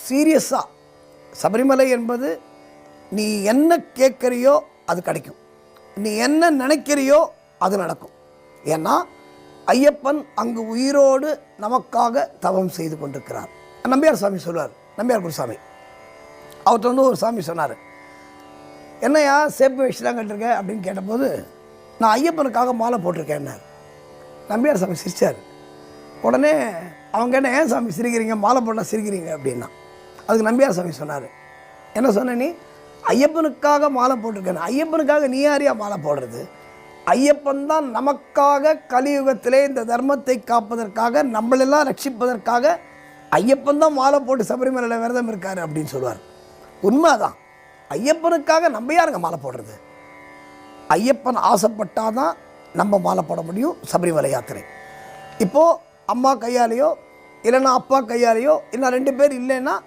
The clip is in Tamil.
சீரியஸாக சபரிமலை என்பது நீ என்ன கேட்குறியோ அது கிடைக்கும், நீ என்ன நினைக்கிறியோ அது நடக்கும். ஏன்னா ஐயப்பன் அங்கு உயிரோடு நமக்காக தவம் செய்து கொண்டிருக்கிறார். நம்பியார் சாமி சொல்வார், நம்பியார் குருசாமி, அவர்கிட்ட வந்து ஒரு சாமி சொன்னார், என்னையா சேப்பு வச்சு தான் கட்டிருக்க அப்படின்னு கேட்டபோது, நான் ஐயப்பனுக்காக மாலை போட்டிருக்கேன்னார். நம்பியார் சாமி சிரித்தார். உடனே அவங்க கேட்ட, ஏன் சாமி சிரிக்கிறீங்க, மாலை போட்டால் சிரிக்கிறீங்க அப்படின்னா. அதுக்கு நம்பியார் சாமி சொன்னார், என்ன சொன்ன நீ, ஐயப்பனுக்காக மாலை போட்டிருக்கேன். ஐயப்பனுக்காக நீ யாரையா மாலை போடுறது? ஐயப்பன் தான் நமக்காக கலியுகத்திலே இந்த தர்மத்தை காப்பதற்காக, நம்மளெல்லாம் ரட்சிப்பதற்காக ஐயப்பன் தான் மாலை போட்டு சபரிமலையில் விரதம் இருக்காரு அப்படின்னு சொல்லுவார். உண்மைதான். ஐயப்பனுக்காக நம்ம யாருங்க மாலை போடுறது? ஐயப்பன் ஆசைப்பட்டாதான் நம்ம மாலை போட முடியும் சபரிமலை யாத்திரை. இப்போது அம்மா கையாலேயோ இல்லைன்னா அப்பா கையாலேயோ இன்னும் 2 பேர் இல்லைன்னா